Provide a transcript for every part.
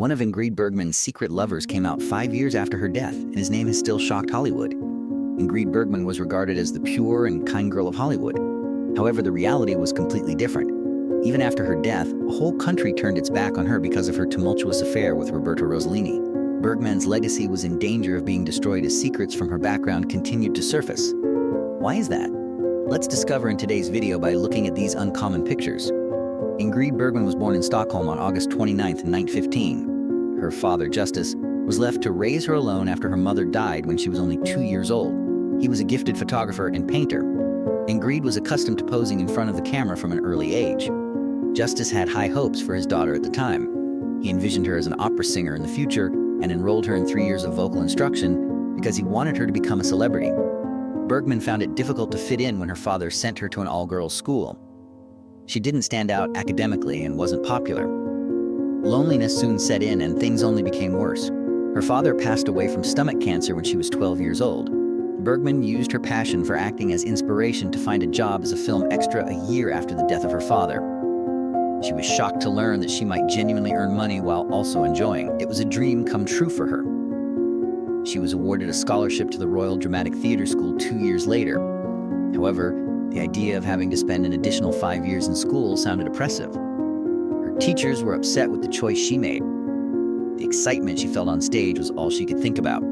One of Ingrid Bergman's secret lovers came out 5 years after her death, and his name has still shocked Hollywood. Ingrid Bergman was regarded as the pure and kind girl of Hollywood. However, the reality was completely different. Even after her death, a whole country turned its back on her because of her tumultuous affair with Roberto Rossellini. Bergman's legacy was in danger of being destroyed as secrets from her background continued to surface. Why is that? Let's discover in today's video by looking at these uncommon pictures. Ingrid Bergman was born in Stockholm on August 29, 1915. Her father, Justus, was left to raise her alone after her mother died when she was only 2 years old. He was a gifted photographer and painter. Ingrid was accustomed to posing in front of the camera from an early age. Justus had high hopes for his daughter at the time. He envisioned her as an opera singer in the future and enrolled her in 3 years of vocal instruction because he wanted her to become a celebrity. Bergman found it difficult to fit in when her father sent her to an all-girls school. She didn't stand out academically and wasn't popular. Loneliness soon set in and things only became worse. Her father passed away from stomach cancer when she was 12 years old. Bergman used her passion for acting as inspiration to find a job as a film extra a year after the death of her father. She was shocked to learn that she might genuinely earn money while also enjoying. It was a dream come true for her. She was awarded a scholarship to the Royal Dramatic Theatre School 2 years later. However, the idea of having to spend an additional 5 years in school sounded oppressive. Her teachers were upset with the choice she made. The excitement she felt on stage was all she could think about.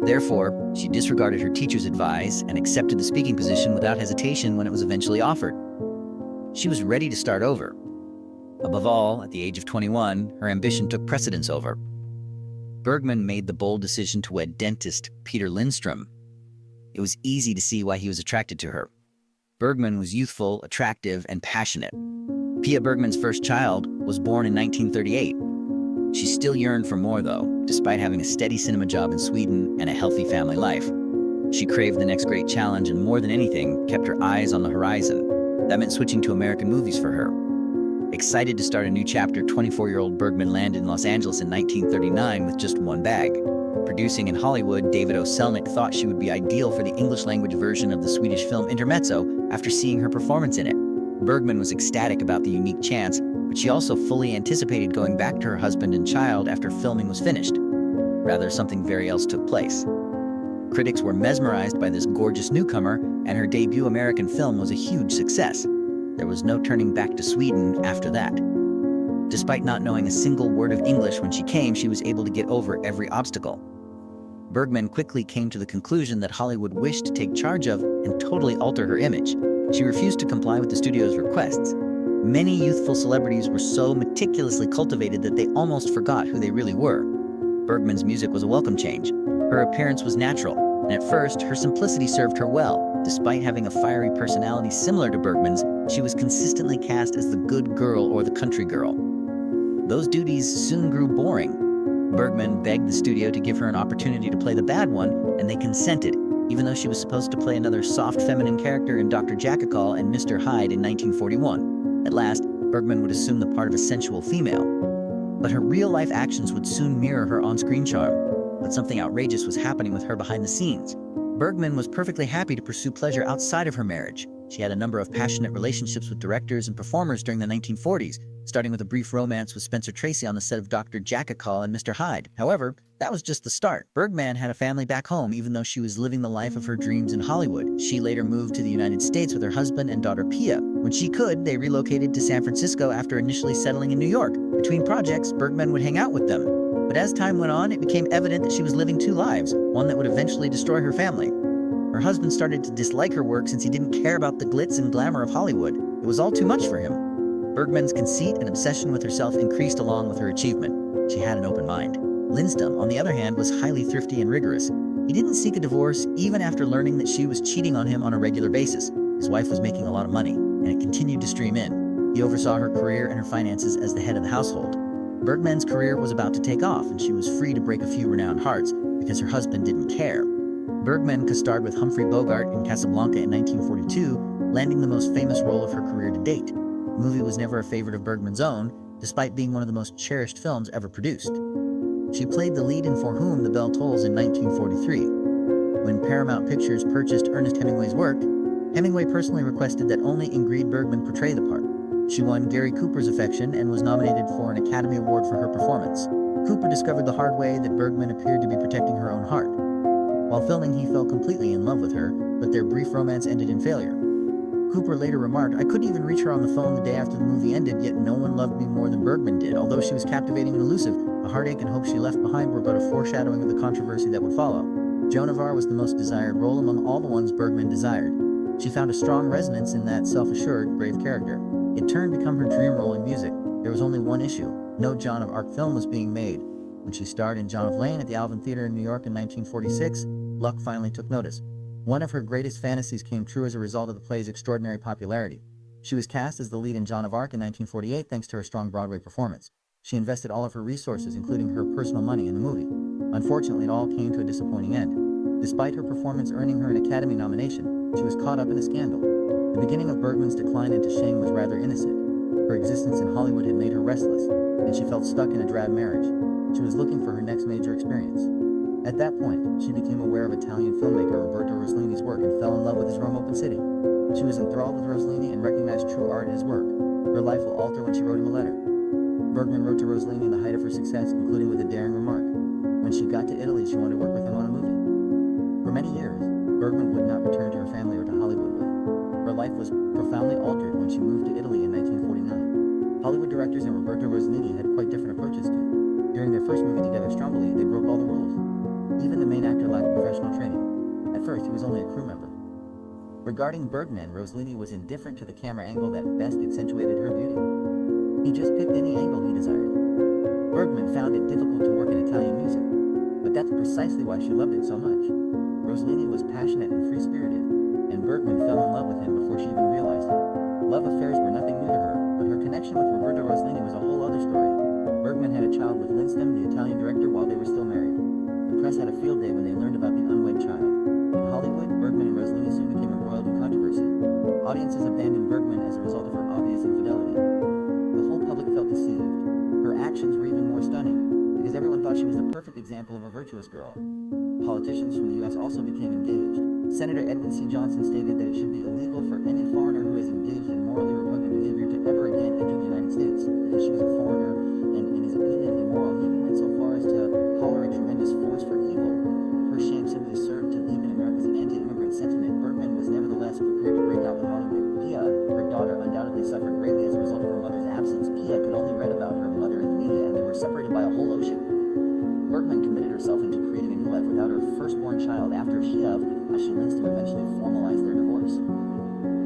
Therefore, she disregarded her teacher's advice and accepted the speaking position without hesitation when it was eventually offered. She was ready to start over. Above all, at the age of 21, her ambition took precedence over. Bergman made the bold decision to wed dentist Peter Lindström. It was easy to see why he was attracted to her. Bergman was youthful, attractive, and passionate. Pia Bergman's first child was born in 1938. She still yearned for more, though, despite having a steady cinema job in Sweden and a healthy family life. She craved the next great challenge and, more than anything, kept her eyes on the horizon. That meant switching to American movies for her. Excited to start a new chapter, 24-year-old Bergman landed in Los Angeles in 1939 with just one bag. Producing in Hollywood, David O. Selnick thought she would be ideal for the English-language version of the Swedish film Intermezzo after seeing her performance in it. Bergman was ecstatic about the unique chance, but she also fully anticipated going back to her husband and child after filming was finished. Rather, something very else took place. Critics were mesmerized by this gorgeous newcomer, and her debut American film was a huge success. There was no turning back to Sweden after that. Despite not knowing a single word of English when she came, she was able to get over every obstacle. Bergman quickly came to the conclusion that Hollywood wished to take charge of and totally alter her image. She refused to comply with the studio's requests. Many youthful celebrities were so meticulously cultivated that they almost forgot who they really were. Bergman's music was a welcome change. Her appearance was natural, and at first, her simplicity served her well. Despite having a fiery personality similar to Bergman's, she was consistently cast as the good girl or the country girl. Those duties soon grew boring. Bergman begged the studio to give her an opportunity to play the bad one, and they consented, even though she was supposed to play another soft feminine character in Dr. Jackal and Mr. Hyde in 1941. At last, Bergman would assume the part of a sensual female. But her real-life actions would soon mirror her on-screen charm. But something outrageous was happening with her behind the scenes. Bergman was perfectly happy to pursue pleasure outside of her marriage. She had a number of passionate relationships with directors and performers during the 1940s, starting with a brief romance with Spencer Tracy on the set of Dr. Jackal and Mr. Hyde. However, that was just the start. Bergman had a family back home, even though she was living the life of her dreams in Hollywood. She later moved to the United States with her husband and daughter Pia. When she could, they relocated to San Francisco after initially settling in New York. Between projects, Bergman would hang out with them. But as time went on, it became evident that she was living two lives, one that would eventually destroy her family. Her husband started to dislike her work since he didn't care about the glitz and glamour of Hollywood. It was all too much for him. Bergman's conceit and obsession with herself increased along with her achievement. She had an open mind. Lindström, on the other hand, was highly thrifty and rigorous. He didn't seek a divorce even after learning that she was cheating on him on a regular basis. His wife was making a lot of money, and it continued to stream in. He oversaw her career and her finances as the head of the household. Bergman's career was about to take off, and she was free to break a few renowned hearts because her husband didn't care. Bergman co-starred with Humphrey Bogart in Casablanca in 1942, landing the most famous role of her career to date. The movie was never a favorite of Bergman's own, despite being one of the most cherished films ever produced. She played the lead in For Whom the Bell Tolls in 1943. When Paramount Pictures purchased Ernest Hemingway's work, Hemingway personally requested that only Ingrid Bergman portray the part. She won Gary Cooper's affection and was nominated for an Academy Award for her performance. Cooper discovered the hard way that Bergman appeared to be protecting her own heart. While filming, he fell completely in love with her, but their brief romance ended in failure. Cooper later remarked, "I couldn't even reach her on the phone the day after the movie ended, yet no one loved me more than Bergman did. Although she was captivating and elusive, the heartache and hope she left behind were but a foreshadowing of the controversy that would follow." Joan of Arc was the most desired role among all the ones Bergman desired. She found a strong resonance in that self-assured, brave character. It turned to become her dream role in music. There was only one issue. No Joan of Arc film was being made. When she starred in John of Lane at the Alvin Theater in New York in 1946, luck finally took notice. One of her greatest fantasies came true as a result of the play's extraordinary popularity. She was cast as the lead in Joan of Arc in 1948 thanks to her strong Broadway performance. She invested all of her resources, including her personal money, in the movie. Unfortunately, it all came to a disappointing end. Despite her performance earning her an Academy nomination, she was caught up in a scandal. The beginning of Bergman's decline into shame was rather innocent. Her existence in Hollywood had made her restless, and she felt stuck in a drab marriage. She was looking for her next major experience. At that point, she became aware of Italian filmmaker Roberto Rossellini's work and fell in love with his Rome Open City. She was enthralled with Rossellini and recognized true art in his work. Her life will alter when she wrote him a letter. Bergman wrote to Rossellini in the height of her success, including with a daring remark. When she got to Italy, she wanted to work with him on a movie. For many years, Bergman would not return to her family or to Hollywood with her. Her life was profoundly altered when she moved to Italy in 1949. Hollywood directors and Roberto Rossellini had quite different approaches to it. During their first movie together, Stromboli, they broke all the rules. Even the main actor lacked professional training. At first, he was only a crew member. Regarding Bergman, Rossellini was indifferent to the camera angle that best accentuated her beauty. He just picked any angle he desired. Bergman found it difficult to work in Italian music, but that's precisely why she loved it so much. Rossellini was passionate and free-spirited, and Bergman fell in love with him before she even realized it. Love affairs were nothing new to her, but her connection with Roberto Rossellini was a whole other story. Bergman had a child with Lindström, the Italian director, while they were still married. The press had a field day when they learned about the unwed child. In Hollywood, Bergman and Rossellini soon became embroiled in controversy. Audiences abandoned Bergman as a result of her obvious infidelity. The whole public felt deceived. Her actions were even more stunning, because everyone thought she was the perfect example of a virtuous girl. Politicians from the U.S. also became engaged. Senator Edwin C. Johnson stated that it should be illegal for any foreigner who has engaged in morally repugnant behavior to ever again enter the United States. Because she was a foreigner, and in his opinion immoral, he even went so far as to call her a tremendous force for evil. Her shame simply served to deepen America's anti-immigrant sentiment. Bergman was nevertheless prepared to break out with Hollywood. Pia, her daughter, undoubtedly suffered greatly as a result of her mother's absence. Pia could only read about her mother in the media, and they were separated by a whole ocean. Bergman committed herself into creating a new life without her firstborn child after she and Lindström eventually formalized their divorce.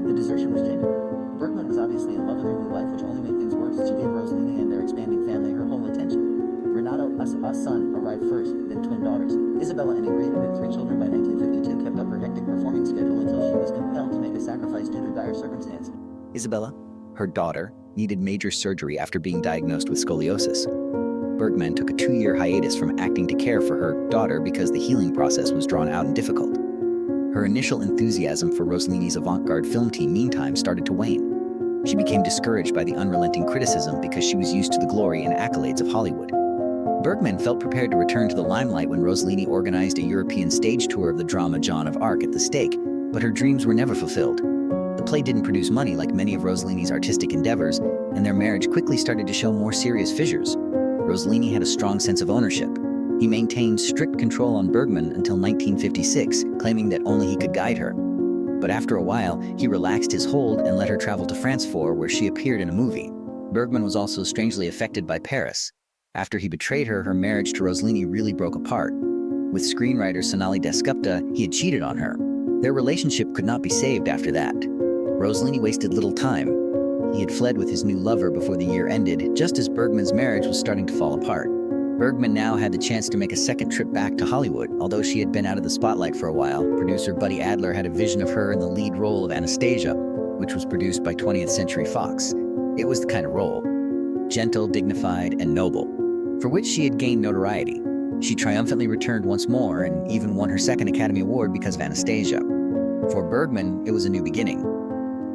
The desertion was genuine. Bergman was obviously in love with her new life, which only made things worse. She gave Rossellini and their expanding family her whole attention. Renato, a son, arrived first, then twin daughters. Isabella and Ingrid, who had 3 children by 1952, kept up her hectic performing schedule until she was compelled to make a sacrifice due to dire circumstance. Isabella, her daughter, needed major surgery after being diagnosed with scoliosis. Bergman took a 2-year hiatus from acting to care for her daughter because the healing process was drawn out and difficult. Her initial enthusiasm for Rossellini's avant-garde film team, meantime, started to wane. She became discouraged by the unrelenting criticism because she was used to the glory and accolades of Hollywood. Bergman felt prepared to return to the limelight when Rossellini organized a European stage tour of the drama Joan of Arc at the stake, but her dreams were never fulfilled. The play didn't produce money like many of Rossellini's artistic endeavors, and their marriage quickly started to show more serious fissures. Rossellini had a strong sense of ownership. He maintained strict control on Bergman until 1956, claiming that only he could guide her. But after a while, he relaxed his hold and let her travel to France where she appeared in a movie. Bergman was also strangely affected by Paris. After he betrayed her, her marriage to Rossellini really broke apart. With screenwriter Sonali Dasgupta, he had cheated on her. Their relationship could not be saved after that. Rossellini wasted little time. He had fled with his new lover before the year ended, just as Bergman's marriage was starting to fall apart. Bergman now had the chance to make a second trip back to Hollywood. Although she had been out of the spotlight for a while, producer Buddy Adler had a vision of her in the lead role of Anastasia, which was produced by 20th Century Fox. It was the kind of role, gentle, dignified, and noble, for which she had gained notoriety. She triumphantly returned once more and even won her second Academy Award because of Anastasia. For Bergman, it was a new beginning.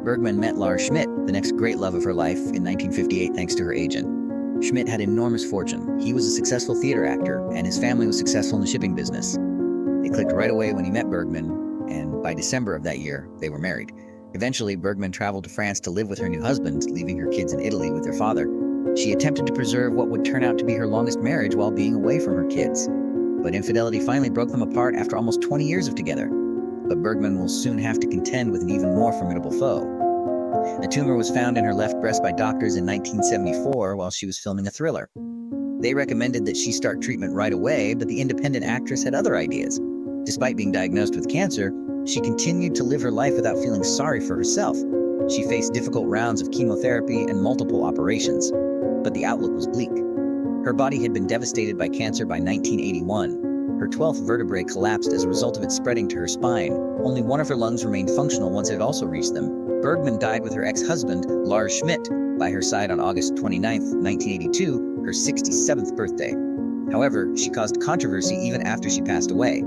Bergman met Lars Schmidt, the next great love of her life, in 1958 thanks to her agent. Schmidt had enormous fortune. He was a successful theater actor, and his family was successful in the shipping business. They clicked right away when he met Bergman, and by December of that year, they were married. Eventually, Bergman traveled to France to live with her new husband, leaving her kids in Italy with their father. She attempted to preserve what would turn out to be her longest marriage while being away from her kids. But infidelity finally broke them apart after almost 20 years of together. But Bergman will soon have to contend with an even more formidable foe. A tumor was found in her left breast by doctors in 1974 while she was filming a thriller. They recommended that she start treatment right away, but the independent actress had other ideas. Despite being diagnosed with cancer, she continued to live her life without feeling sorry for herself. She faced difficult rounds of chemotherapy and multiple operations, but the outlook was bleak. Her body had been devastated by cancer by 1981. Her 12th vertebrae collapsed as a result of it spreading to her spine. Only one of her lungs remained functional once it had also reached them. Bergman died with her ex-husband, Lars Schmidt, by her side on August 29, 1982, her 67th birthday. However, she caused controversy even after she passed away.